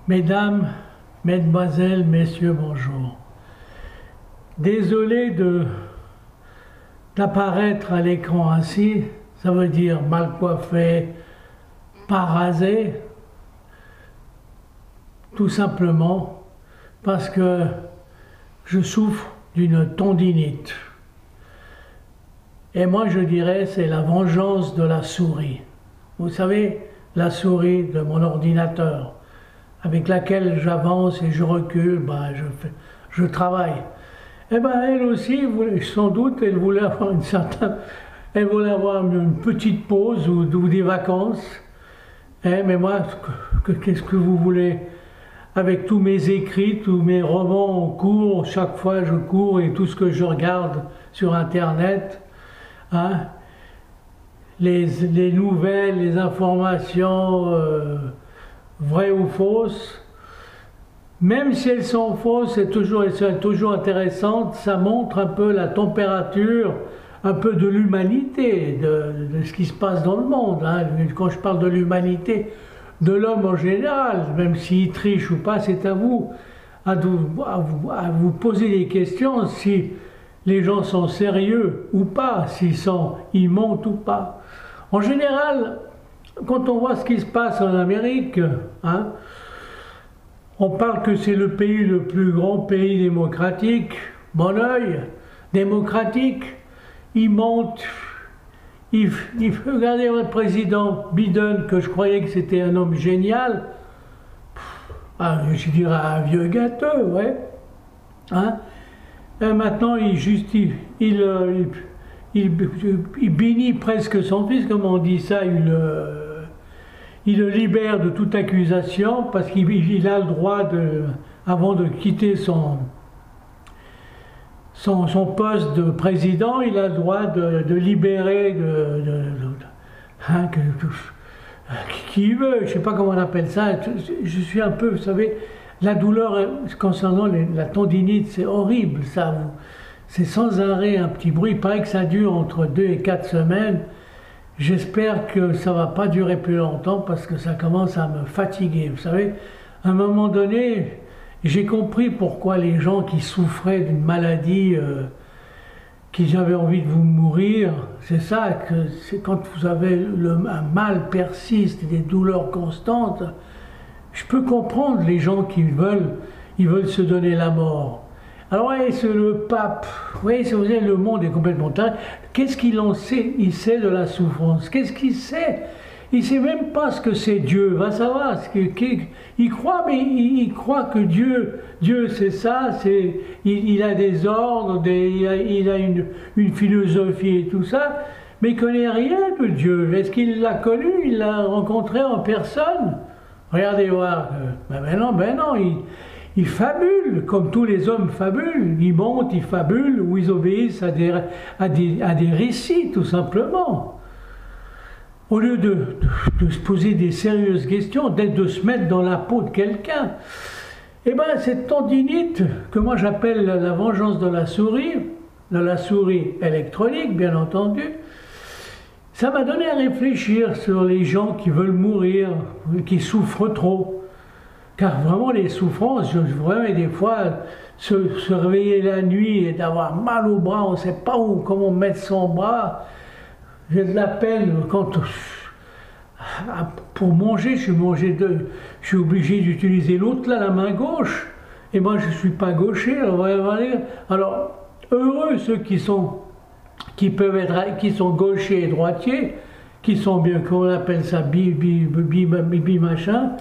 Mesdames, Mesdemoiselles, Messieurs, bonjour. Désolé d'apparaître à l'écran ainsi, ça veut dire mal coiffé, pas rasé, tout simplement parce que je souffre d'une tendinite. Et moi je dirais c'est la vengeance de la souris. Vous savez, la souris de mon ordinateur, avec laquelle j'avance et je recule, je travaille. Et ben elle aussi, sans doute, elle voulait avoir elle voulait avoir une petite pause ou des vacances. Mais moi, qu'est-ce que vous voulez? Avec tous mes écrits, tous mes romans en cours, chaque fois je cours et tout ce que je regarde sur Internet, hein, les nouvelles, les informations vraies ou fausses, même si elles sont fausses, elles sont toujours intéressantes, ça montre un peu la température, un peu de l'humanité, de ce qui se passe dans le monde. Hein. Quand je parle de l'humanité, de l'homme en général, même s'il triche ou pas, c'est à vous, à vous poser des questions si les gens sont sérieux ou pas, ils mentent ou pas. En général, quand on voit ce qui se passe en Amérique, hein, on parle que c'est le plus grand pays démocratique, mon œil, démocratique, il monte, regardez votre président Biden, que je croyais que c'était un homme génial, je dirais un vieux gâteux, ouais, hein. Et maintenant il bénit presque son fils, comme on dit ça, il le libère de toute accusation parce qu'il a le droit, avant de quitter son poste de président, il a le droit de libérer hein, qui il veut, je ne sais pas comment on appelle ça. Je suis un peu, vous savez, la douleur concernant la tendinite, c'est horrible, ça. C'est sans arrêt un petit bruit, il paraît que ça dure entre 2 et 4 semaines. J'espère que ça ne va pas durer plus longtemps parce que ça commence à me fatiguer. Vous savez, à un moment donné, j'ai compris pourquoi les gens qui souffraient d'une maladie, qui avaient envie de vous mourir, c'est ça, que c'est quand vous avez un mal persiste et des douleurs constantes. Je peux comprendre les gens qui ils veulent se donner la mort. Alors, ouais, c'est le pape, oui, vous savez, le monde est complètement dingue. Qu'est-ce qu'il en sait? Il sait de la souffrance. Qu'est-ce qu'il sait? Il ne sait même pas ce que c'est Dieu. Va savoir. Il croit, mais il croit que Dieu c'est ça, il a des ordres, il a une philosophie et tout ça, mais il ne connaît rien de Dieu. Est-ce qu'il l'a connu? Il l'a rencontré en personne? Regardez voir. Ben non, ils fabulent, comme tous les hommes fabulent. Ils montent, ils fabulent, ou ils obéissent à des récits, tout simplement. Au lieu de se poser des sérieuses questions, de se mettre dans la peau de quelqu'un. Eh bien, cette tendinite, que moi j'appelle la vengeance de la souris électronique, bien entendu, ça m'a donné à réfléchir sur les gens qui veulent mourir, qui souffrent trop. Car vraiment les souffrances, vraiment des fois, se réveiller la nuit et d'avoir mal au bras, on ne sait pas comment mettre son bras. J'ai de la peine quand, pour manger, je suis obligé d'utiliser l'autre, là, la main gauche. Et moi, je ne suis pas gaucher. Alors, heureux ceux qui sont gauchers et droitiers, qui sont bien, qu'on appelle ça machin.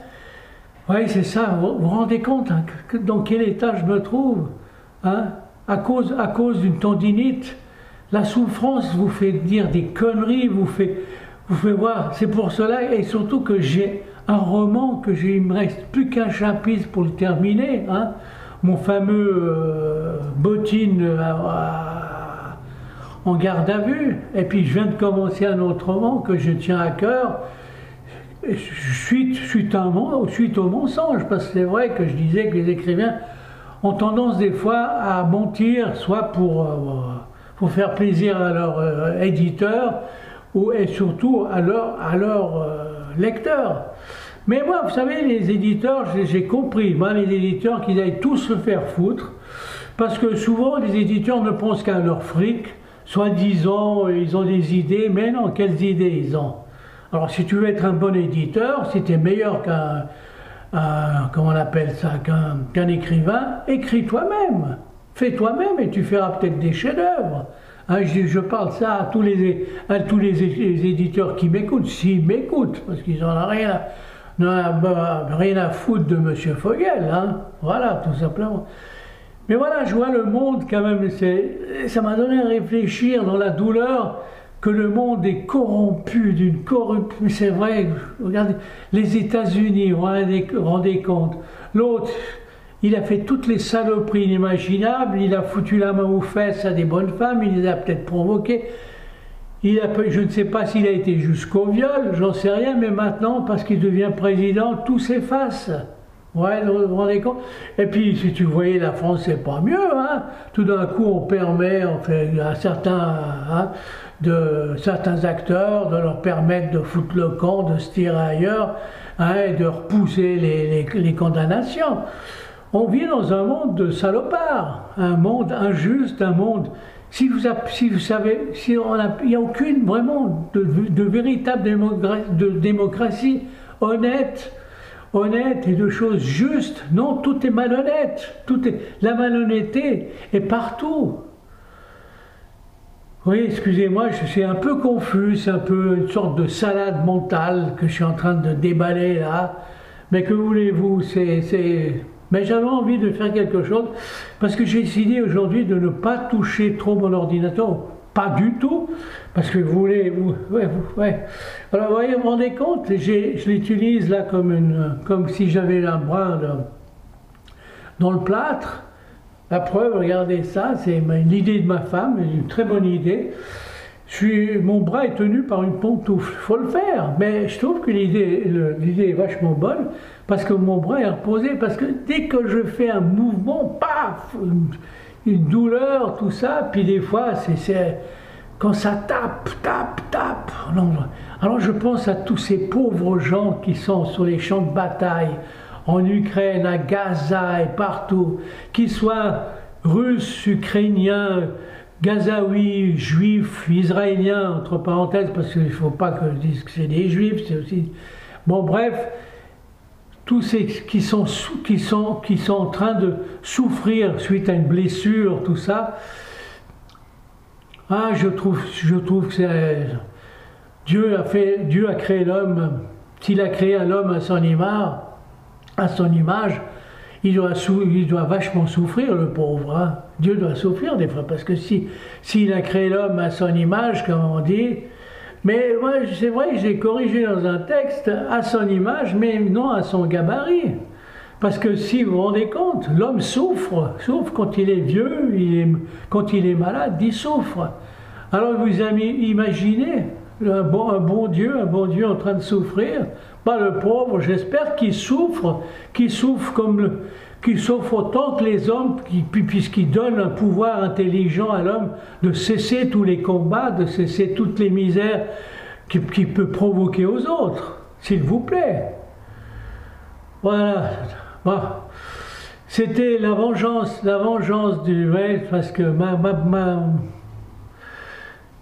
Oui, c'est ça, vous vous rendez compte hein, dans quel état je me trouve hein, à cause d'une tendinite. La souffrance vous fait dire des conneries, vous fait voir. C'est pour cela, et surtout que j'ai un roman, il me reste plus qu'un chapitre pour le terminer. Hein, mon fameux Bottine en garde à vue. Et puis je viens de commencer un autre roman que je tiens à cœur. Suite au mensonge, parce que c'est vrai que je disais que les écrivains ont tendance des fois à mentir, soit pour faire plaisir à leur éditeur, et surtout à leur lecteur. Mais moi, vous savez, les éditeurs, j'ai compris, moi, les éditeurs, qu'ils aillent tous se faire foutre, parce que souvent, les éditeurs ne pensent qu'à leur fric, soi-disant, ils ont des idées, mais non, quelles idées ils ont? Alors, si tu veux être un bon éditeur, si tu es meilleur comment on appelle ça, qu'un écrivain, écris toi-même, fais toi-même et tu feras peut-être des chefs-d'œuvre. Hein, je parle ça à tous les éditeurs qui m'écoutent, s'ils m'écoutent, parce qu'ils n'en ont rien à foutre de M. Fogel, hein, voilà, tout simplement. Mais voilà, je vois le monde quand même, ça m'a donné à réfléchir dans la douleur que le monde est corrompu d'une corruption. C'est vrai, regardez, les États-Unis, vous vous rendez compte, l'autre, il a fait toutes les saloperies inimaginables, il a foutu la main aux fesses à des bonnes femmes, il les a peut-être provoquées. Je ne sais pas s'il a été jusqu'au viol, j'en sais rien, mais maintenant, parce qu'il devient président, tout s'efface. Ouais, vous vous rendez compte? Et puis, si tu voyais la France, c'est pas mieux, hein? Tout d'un coup, on permet, on fait à certains acteurs de leur permettre de foutre le camp, de se tirer ailleurs, hein, et de repousser les condamnations. On vit dans un monde de salopards, un monde injuste, un monde... Si vous savez, il n'y a aucune vraiment de véritable démocratie honnête et de choses justes. Non, tout est malhonnête. La malhonnêteté est partout. Oui, excusez-moi, je suis un peu confus, c'est un peu une sorte de salade mentale que je suis en train de déballer là. Mais que voulez-vous, Mais j'avais envie de faire quelque chose parce que j'ai décidé aujourd'hui de ne pas toucher trop mon ordinateur. Pas du tout, parce que ouais. Alors, vous voyez, vous vous rendez compte, je l'utilise là comme si j'avais un bras dans le plâtre. La preuve, regardez ça, c'est l'idée de ma femme, une très bonne idée. Mon bras est tenu par une pantoufle, il faut le faire, mais je trouve que l'idée est vachement bonne, parce que mon bras est reposé, parce que dès que je fais un mouvement, paf, une douleur, tout ça, puis des fois, c'est quand ça tape. Non. Alors je pense à tous ces pauvres gens qui sont sur les champs de bataille, en Ukraine, à Gaza et partout, qu'ils soient russes, ukrainiens, gazaouis, juifs, israéliens, entre parenthèses, parce qu'il ne faut pas que je dise que c'est des juifs, c'est aussi... Bon, bref, tous ces qui sont en train de souffrir suite à une blessure, tout ça, je trouve que c'est... Dieu a créé l'homme, s'il a créé l'homme à son image, il doit vachement souffrir, le pauvre. Hein. Dieu doit souffrir des fois, parce que s'il a créé l'homme à son image, comme on dit, mais moi, c'est vrai que j'ai corrigé dans un texte à son image, mais non à son gabarit. Parce que si vous vous rendez compte, l'homme souffre quand il est vieux, quand il est malade, il souffre. Alors vous imaginez un bon Dieu en train de souffrir, le pauvre, j'espère qu'il souffre autant que les hommes, puisqu'il donne un pouvoir intelligent à l'homme de cesser tous les combats, de cesser toutes les misères qu'il peut provoquer aux autres, s'il vous plaît. Voilà. Bon. C'était la vengeance du vrai, parce que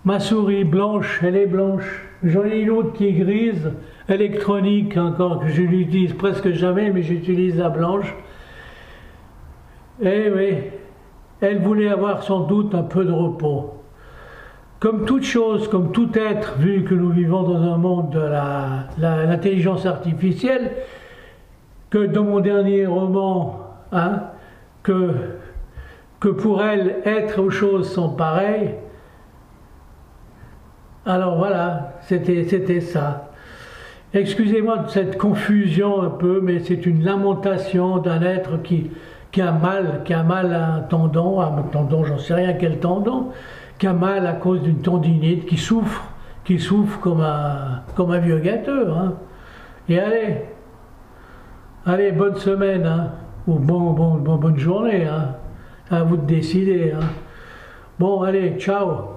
ma souris blanche, elle est blanche. J'en ai une autre qui est grise, électronique encore, que je n'utilise presque jamais, mais j'utilise la blanche. Eh oui, elle voulait avoir sans doute un peu de repos. Comme toute chose, comme tout être, vu que nous vivons dans un monde de l'intelligence artificielle, que dans mon dernier roman, hein, que pour elle, être aux choses sont pareilles. Alors voilà, c'était ça. Excusez-moi de cette confusion un peu, mais c'est une lamentation d'un être qui a mal à un tendon, j'en sais rien quel tendon, qui a mal à cause d'une tendinite, qui souffre comme un vieux gâteux. Hein. Et allez, bonne semaine, hein, ou bonne journée, hein, à vous de décider. Hein. Bon, allez, ciao.